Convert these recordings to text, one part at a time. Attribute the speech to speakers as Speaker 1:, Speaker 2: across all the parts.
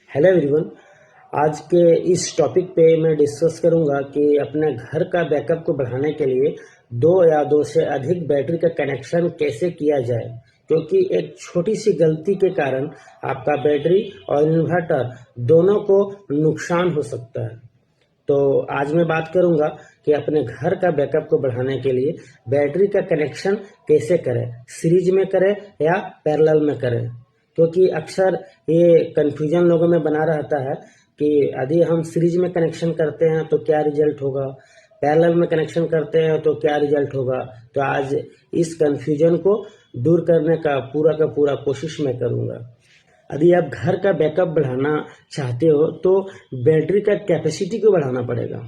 Speaker 1: Hello everyone. आज के इस टॉपिक पे मैं डिस्कस करूंगा कि अपने घर का बैकअप को बढ़ाने के लिए दो या दो से अधिक बैटरी का कनेक्शन कैसे किया जाए, क्योंकि एक छोटी सी गलती के कारण आपका बैटरी और इन्वर्टर दोनों को नुकसान हो सकता है। तो आज मैं बात करूंगा कि अपने घर का बैकअप को बढ़ाने के लिए बैटरी का कनेक्शन कैसे करें, सीरीज में करें या पैरेलल में करें। क्योंकि अक्सर ये कंफ्यूजन लोगों में बना रहता है कि यदि हम सीरीज में कनेक्शन करते हैं तो क्या रिजल्ट होगा, पैरेलल में कनेक्शन करते हैं तो क्या रिजल्ट होगा। तो आज इस कंफ्यूजन को दूर करने का पूरा कोशिश मैं करूंगा। यदि आप घर का बैकअप बढ़ाना चाहते हो तो बैटरी का कैपेसिटी को बढ़ाना पड़ेगा,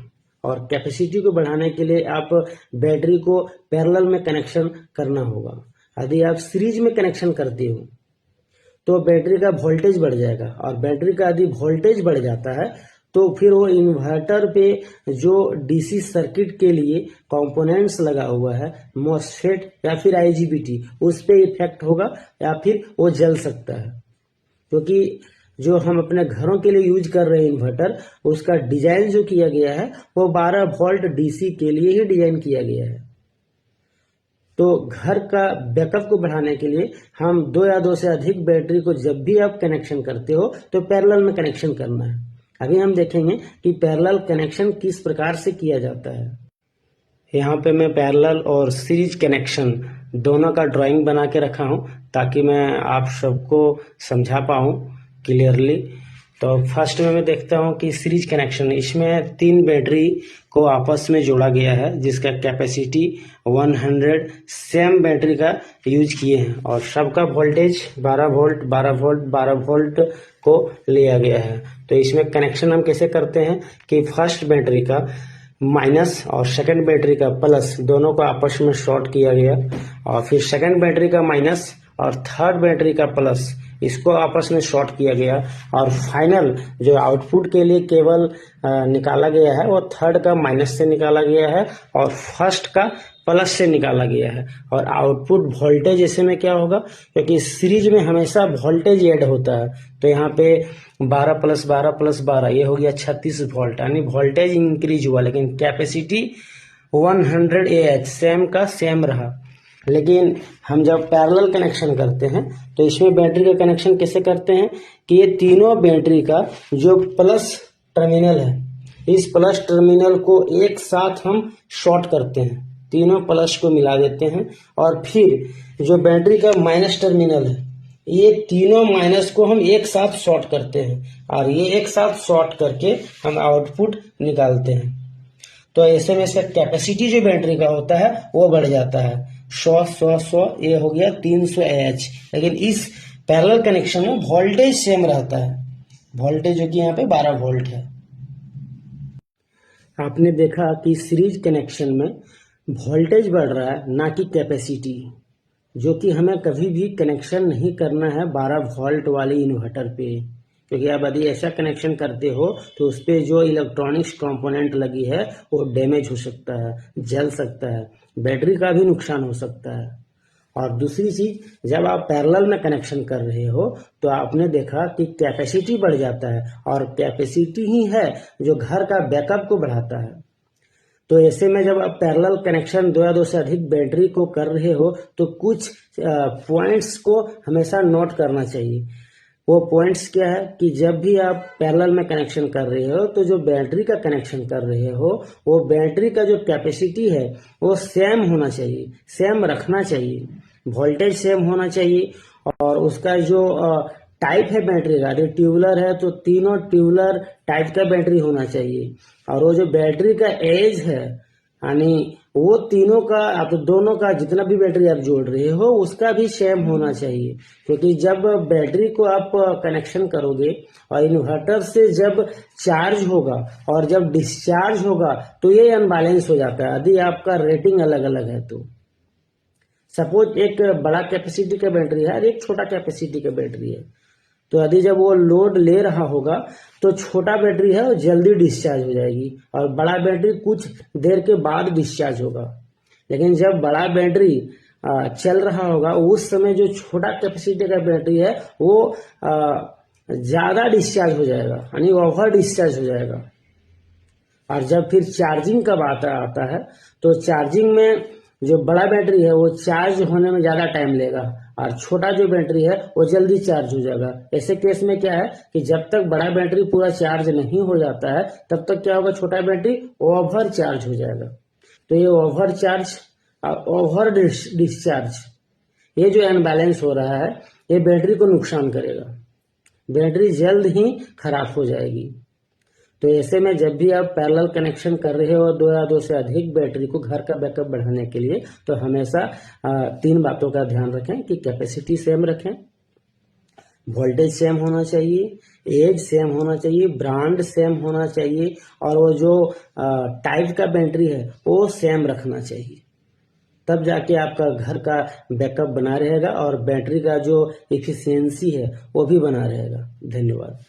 Speaker 1: और कैपेसिटी को बढ़ाने के लिए आप बैटरी को पैरेलल में कनेक्शन करना होगा। यदि आप सीरीज में कनेक्शन करते हो तो बैटरी का वोल्टेज बढ़ जाएगा, और बैटरी का यदि वोल्टेज बढ़ जाता है तो फिर वो इन्वर्टर पे जो डीसी सर्किट के लिए कंपोनेंट्स लगा हुआ है, मॉसफेट या फिर आईजीबीटी, उस पे इफेक्ट होगा या फिर वो जल सकता है। क्योंकि जो हम अपने घरों के लिए यूज कर रहे हैं इन्वर्टर, उसका डिजाइन जो किया गया है वो 12 वोल्ट डीसी के लिए ही डिजाइन किया गया है। तो घर का बैकअप को बढ़ाने के लिए हम दो या दो से अधिक बैटरी को जब भी आप कनेक्शन करते हो तो पैरेलल में कनेक्शन करना है। अभी हम देखेंगे कि पैरेलल कनेक्शन किस प्रकार से किया जाता है। यहाँ पे मैं पैरेलल और सीरीज कनेक्शन दोनों का ड्राइंग बना के रखा हूँ ताकि मैं आप सबको समझा पाऊँ क्लियरली। तो फर्स्ट में मैं देखता हूँ कि सीरीज कनेक्शन, इसमें 3 बैटरी को आपस में जोड़ा गया है जिसका कैपेसिटी 100 सेम बैटरी का यूज किए हैं, और सबका वोल्टेज 12 वोल्ट 12 वोल्ट 12 वोल्ट को लिया गया है। तो इसमें कनेक्शन हम कैसे करते हैं कि फर्स्ट बैटरी का माइनस और सेकंड बैटरी का प्लस दोनों को आपस में शॉर्ट किया गया, और फिर सेकंड बैटरी का माइनस और थर्ड बैटरी का प्लस इसको आपस में शॉर्ट किया गया, और फाइनल जो आउटपुट के लिए केबल निकाला गया है वो थर्ड का माइनस से निकाला गया है और फर्स्ट का प्लस से निकाला गया है। और आउटपुट वोल्टेज ऐसे में क्या होगा, क्योंकि सीरीज में हमेशा वोल्टेज ऐड होता है, तो यहाँ पे 12 + 12 + 12 ये हो गया 36 वोल्ट, यानी वोल्टेज इंक्रीज हुआ, लेकिन कैपेसिटी 100 AH सेम का सेम रहा। लेकिन हम जब पैरेलल कनेक्शन करते हैं तो इसमें बैटरी का कनेक्शन कैसे करते हैं कि ये तीनों बैटरी का जो प्लस टर्मिनल है, इस प्लस टर्मिनल को एक साथ हम शॉर्ट करते हैं, तीनों प्लस को मिला देते हैं, और फिर जो बैटरी का माइनस टर्मिनल है, ये तीनों माइनस को हम एक साथ शॉर्ट करते हैं, और ये एक साथ शॉर्ट करके हम आउटपुट निकालते हैं। तो ऐसे में इसका कैपेसिटी जो बैटरी का होता है वो बढ़ जाता है 100 ये हो गया 300 AH। लेकिन इस पैरेलल कनेक्शन में वोल्टेज सेम रहता है, वोल्टेज जो कि यहाँ पे 12 वोल्ट है। आपने देखा कि सीरीज कनेक्शन में वोल्टेज बढ़ रहा है, ना कि कैपेसिटी, जो कि हमें कभी भी कनेक्शन नहीं करना है 12 वोल्ट वाली इन्वर्टर पे। क्योंकि आप यदि ऐसा कनेक्शन करते हो तो उस पर जो इलेक्ट्रॉनिक्स कंपोनेंट लगी है वो डैमेज हो सकता है, जल सकता है, बैटरी का भी नुकसान हो सकता है। और दूसरी चीज, जब आप पैरेलल में कनेक्शन कर रहे हो तो आपने देखा कि कैपेसिटी बढ़ जाता है, और कैपेसिटी ही है जो घर का बैकअप को बढ़ाता है। तो ऐसे में जब आप पैरेलल कनेक्शन दो या दो से अधिक बैटरी को कर रहे हो तो कुछ पॉइंट्स को हमेशा नोट करना चाहिए। वो पॉइंट्स क्या है कि जब भी आप पैरेलल में कनेक्शन कर रहे हो तो जो बैटरी का कनेक्शन कर रहे हो वो बैटरी का जो कैपेसिटी है वो सेम होना चाहिए, सेम रखना चाहिए, वोल्टेज सेम होना चाहिए, और उसका जो टाइप है बैटरी का, यदि ट्यूबुलर है तो तीनों ट्यूबुलर टाइप का बैटरी होना चाहिए, और वो जो बैटरी का एज है, यानी वो तीनों का, आप दोनों का जितना भी बैटरी आप जोड़ रहे हो उसका भी सेम होना चाहिए। क्योंकि जब बैटरी को आप कनेक्शन करोगे और इन्वर्टर से जब चार्ज होगा और जब डिस्चार्ज होगा तो ये अनबैलेंस हो जाता है यदि आपका रेटिंग अलग अलग है। तो सपोज एक बड़ा कैपेसिटी का बैटरी है और एक छोटा कैपेसिटी का बैटरी है, तो यदि जब वो लोड ले रहा होगा तो छोटा बैटरी है वो जल्दी डिस्चार्ज हो जाएगी, और बड़ा बैटरी कुछ देर के बाद डिस्चार्ज होगा। लेकिन जब बड़ा बैटरी चल रहा होगा उस समय जो छोटा कैपेसिटी का बैटरी है वो ज़्यादा डिस्चार्ज हो जाएगा, यानी ओवर डिस्चार्ज हो जाएगा। और जब फिर चार्जिंग का बात आता है तो चार्जिंग में जो बड़ा बैटरी है वो चार्ज होने में ज़्यादा टाइम लेगा और छोटा जो बैटरी है वो जल्दी चार्ज हो जाएगा। ऐसे केस में क्या है कि जब तक बड़ा बैटरी पूरा चार्ज नहीं हो जाता है तब तक क्या होगा, छोटा बैटरी ओवर चार्ज हो जाएगा। तो ये ओवर चार्ज और ओवर डिस्चार्ज, ये जो अनबैलेंस हो रहा है ये बैटरी को नुकसान करेगा, बैटरी जल्द ही खराब हो जाएगी। तो ऐसे में जब भी आप पैरेलल कनेक्शन कर रहे हो 2 या 2 से अधिक बैटरी को घर का बैकअप बढ़ाने के लिए, तो हमेशा 3 बातों का ध्यान रखें कि कैपेसिटी सेम रखें, वोल्टेज सेम होना चाहिए, एज सेम होना चाहिए, ब्रांड सेम होना चाहिए और वो जो टाइप का बैटरी है वो सेम रखना चाहिए। तब जाके आपका घर का बैकअप बना रहेगा और बैटरी का जो एफिशिएंसी है वो भी बना रहेगा। धन्यवाद।